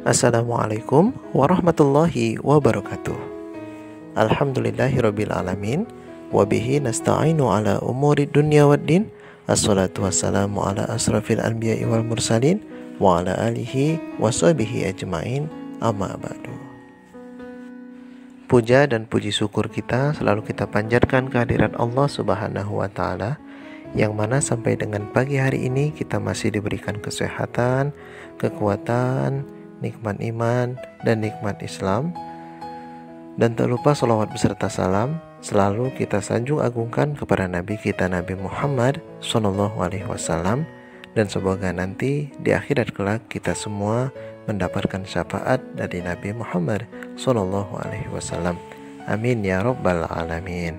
Assalamualaikum warahmatullahi wabarakatuh. Alhamdulillahirabbil alamin wa bihi nasta'inu ala umuri dunya waddin. Assalatu wassalamu ala asrafil anbiya'i wal mursalin wa ala alihi wa sahbihi ajmain. Amma ba'du. Puja dan puji syukur kita selalu kita panjatkan kehadirat Allah Subhanahu wa taala, yang mana sampai dengan pagi hari ini kita masih diberikan kesehatan, kekuatan, nikmat iman, dan nikmat Islam. Dan tak lupa salawat beserta salam selalu kita sanjung agungkan kepada Nabi kita, Nabi Muhammad SAW. Dan semoga nanti di akhirat kelak kita semua mendapatkan syafaat dari Nabi Muhammad SAW. Amin ya rabbal alamin.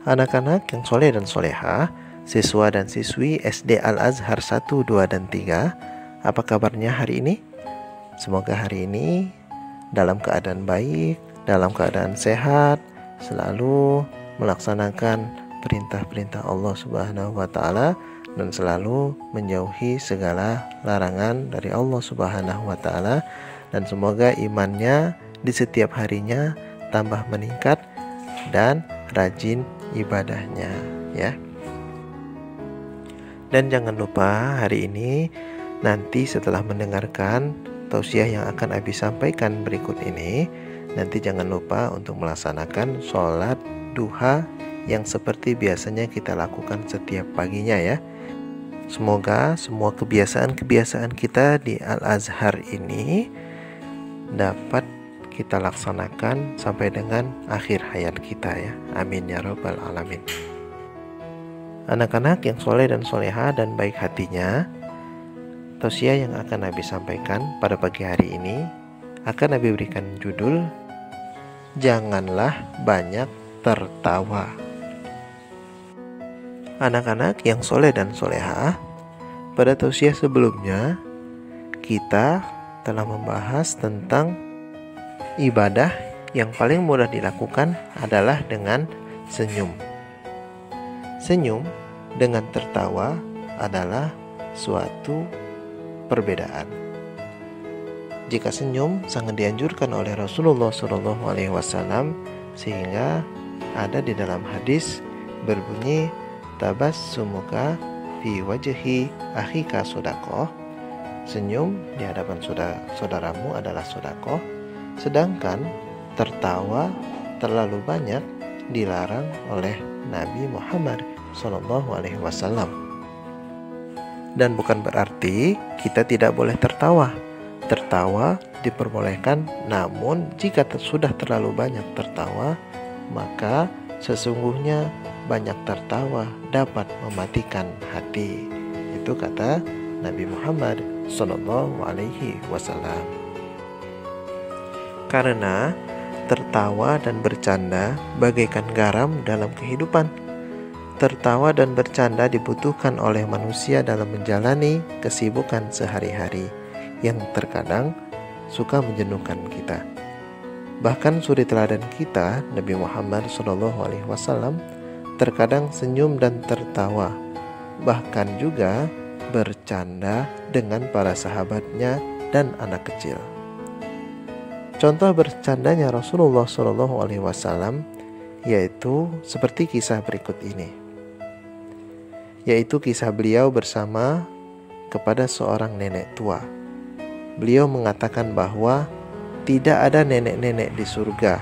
Anak-anak yang soleh dan solehah, siswa dan siswi SD Al-Azhar 1, 2, dan 3, apa kabarnya hari ini? Semoga hari ini dalam keadaan baik, dalam keadaan sehat, selalu melaksanakan perintah-perintah Allah Subhanahu wa taala dan selalu menjauhi segala larangan dari Allah Subhanahu wa taala, dan semoga imannya di setiap harinya tambah meningkat dan rajin ibadahnya ya. Dan jangan lupa hari ini nanti setelah mendengarkan tausiah yang akan Abi sampaikan berikut ini, nanti jangan lupa untuk melaksanakan sholat duha yang seperti biasanya kita lakukan setiap paginya ya. Semoga semua kebiasaan-kebiasaan kita di Al-Azhar ini dapat kita laksanakan sampai dengan akhir hayat kita ya. Amin ya rabbal alamin. Anak-anak yang soleh dan soleha dan baik hatinya, tausiah yang akan Nabi sampaikan pada pagi hari ini akan Nabi berikan judul Janganlah Banyak Tertawa. Anak-anak yang soleh dan soleha, pada tausiah sebelumnya kita telah membahas tentang ibadah yang paling mudah dilakukan adalah dengan senyum. Senyum dengan tertawa adalah suatu perbedaan. Jika senyum sangat dianjurkan oleh Rasulullah SAW, sehingga ada di dalam hadis berbunyi tabassumuka fi wajhi akhika sodakoh. Senyum di hadapan saudaramu adalah sodakoh, sedangkan tertawa terlalu banyak dilarang oleh Nabi Muhammad SAW. Dan bukan berarti kita tidak boleh tertawa. Tertawa diperbolehkan, namun jika sudah terlalu banyak tertawa, maka sesungguhnya banyak tertawa dapat mematikan hati. Itu kata Nabi Muhammad SAW. Karena tertawa dan bercanda bagaikan garam dalam kehidupan. Tertawa dan bercanda dibutuhkan oleh manusia dalam menjalani kesibukan sehari-hari yang terkadang suka menjenuhkan kita. Bahkan suri teladan kita, Nabi Muhammad SAW, terkadang senyum dan tertawa, bahkan juga bercanda dengan para sahabatnya dan anak kecil. Contoh bercandanya Rasulullah SAW yaitu seperti kisah berikut ini, yaitu kisah beliau bersama kepada seorang nenek tua. Beliau mengatakan bahwa tidak ada nenek-nenek di surga,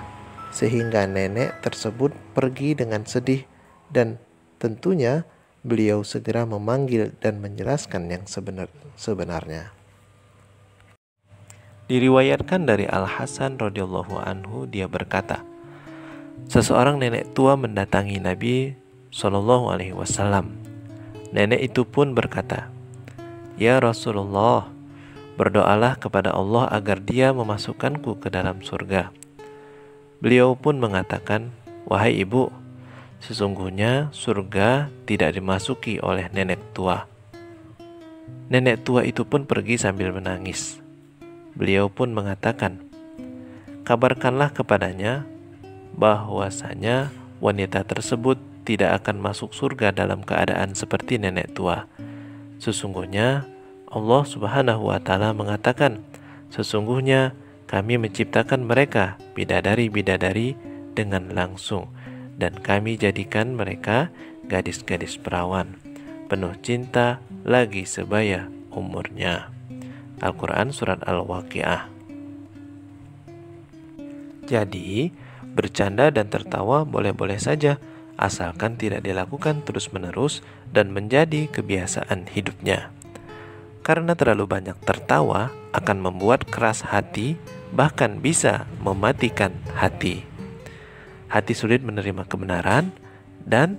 sehingga nenek tersebut pergi dengan sedih, dan tentunya beliau segera memanggil dan menjelaskan yang sebenarnya. Diriwayatkan dari Al-Hasan radhiyallahu anhu, dia berkata, seseorang nenek tua mendatangi Nabi SAW. Nenek itu pun berkata, "Ya Rasulullah, berdoalah kepada Allah agar dia memasukkanku ke dalam surga." Beliau pun mengatakan, "Wahai ibu, sesungguhnya surga tidak dimasuki oleh nenek tua." Nenek tua itu pun pergi sambil menangis. Beliau pun mengatakan, "Kabarkanlah kepadanya bahwasanya wanita tersebut tidak akan masuk surga dalam keadaan seperti nenek tua. Sesungguhnya Allah Subhanahu wa Ta'ala mengatakan, sesungguhnya kami menciptakan mereka bidadari-bidadari dengan langsung, dan kami jadikan mereka gadis-gadis perawan, penuh cinta lagi sebaya umurnya. Al-Quran Surat Al-Waqiah. Jadi, bercanda dan tertawa boleh-boleh saja, asalkan tidak dilakukan terus-menerus dan menjadi kebiasaan hidupnya. Karena terlalu banyak tertawa akan membuat keras hati, bahkan bisa mematikan hati. Hati sulit menerima kebenaran dan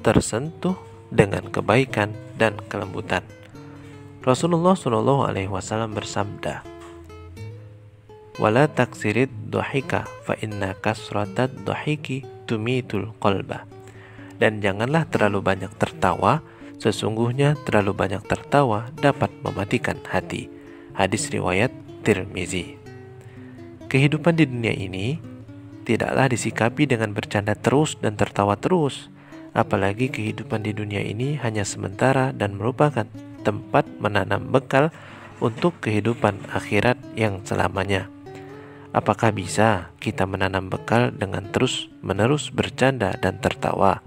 tersentuh dengan kebaikan dan kelembutan. Rasulullah SAW bersabda, "Wala taksirid dohika fa inna kasratad dohiki tumitul qalba." Dan janganlah terlalu banyak tertawa, sesungguhnya terlalu banyak tertawa dapat mematikan hati. Hadis riwayat Tirmizi. Kehidupan di dunia ini tidaklah disikapi dengan bercanda terus dan tertawa terus. Apalagi kehidupan di dunia ini hanya sementara dan merupakan tempat menanam bekal untuk kehidupan akhirat yang selamanya. Apakah bisa kita menanam bekal dengan terus-menerus bercanda dan tertawa?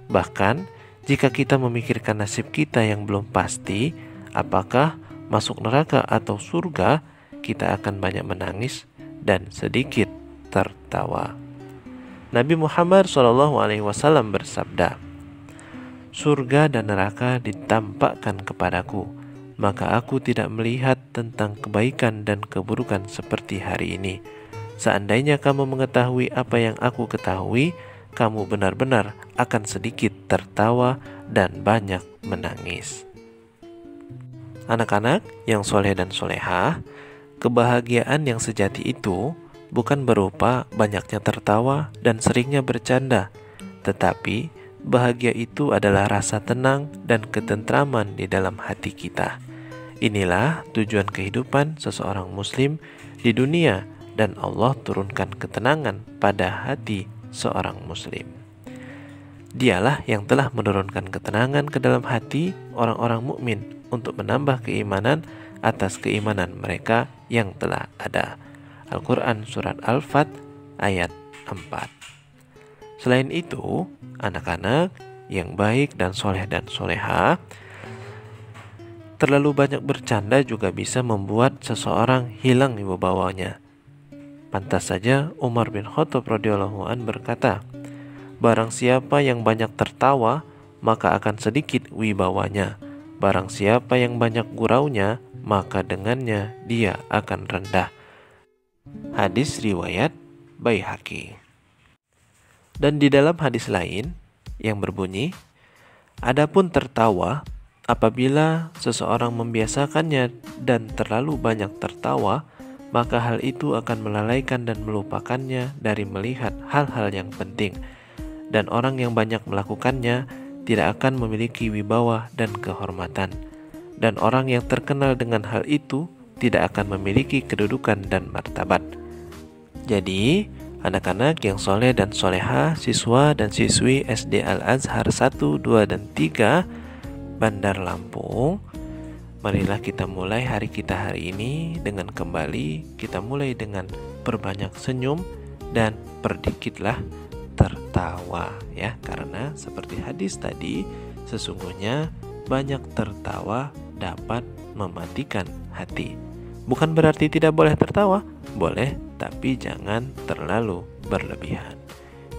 Bahkan jika kita memikirkan nasib kita yang belum pasti, apakah masuk neraka atau surga, kita akan banyak menangis dan sedikit tertawa. Nabi Muhammad SAW bersabda, "Surga dan neraka ditampakkan kepadaku, maka aku tidak melihat tentang kebaikan dan keburukan seperti hari ini. Seandainya kamu mengetahui apa yang aku ketahui, kamu benar-benar akan sedikit tertawa dan banyak menangis." Anak-anak yang soleh dan solehah, kebahagiaan yang sejati itu bukan berupa banyaknya tertawa dan seringnya bercanda, tetapi bahagia itu adalah rasa tenang dan ketentraman di dalam hati kita. Inilah tujuan kehidupan seseorang muslim di dunia, dan Allah turunkan ketenangan pada hati seorang muslim. Dialah yang telah menurunkan ketenangan ke dalam hati orang-orang mukmin untuk menambah keimanan atas keimanan mereka yang telah ada. Al-Quran Surat Al-Fat ayat 4. Selain itu, anak-anak yang baik dan soleh dan soleha, terlalu banyak bercanda juga bisa membuat seseorang hilang wibawanya. Pantas saja Umar bin Khattab radhiyallahu an berkata, "Barang siapa yang banyak tertawa, maka akan sedikit wibawanya. Barang siapa yang banyak guraunya, maka dengannya dia akan rendah." Hadis riwayat Baihaqi. Dan di dalam hadis lain yang berbunyi, "Adapun tertawa, apabila seseorang membiasakannya dan terlalu banyak tertawa, maka hal itu akan melalaikan dan melupakannya dari melihat hal-hal yang penting. Dan orang yang banyak melakukannya tidak akan memiliki wibawa dan kehormatan. Dan orang yang terkenal dengan hal itu tidak akan memiliki kedudukan dan martabat." Jadi, anak-anak yang soleh dan soleha, siswa dan siswi SD Al-Azhar 1, 2, dan 3 Bandar Lampung, marilah kita mulai hari kita hari ini dengan kembali. Kita mulai dengan perbanyak senyum dan perdikitlah tertawa, ya, karena seperti hadis tadi, sesungguhnya banyak tertawa dapat mematikan hati. Bukan berarti tidak boleh tertawa, boleh, tapi jangan terlalu berlebihan.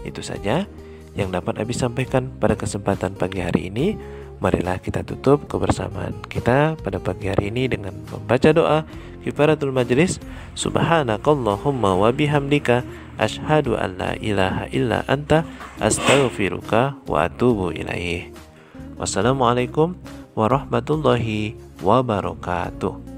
Itu saja yang dapat Abi sampaikan pada kesempatan pagi hari ini. Marilah kita tutup kebersamaan kita pada pagi hari ini dengan membaca doa kifaratul majlis. Subhanakallahumma wa bihamdika asyhadu an la ilaha illa anta astaghfiruka wa atubu ilaih. Wassalamualaikum warahmatullahi wabarakatuh.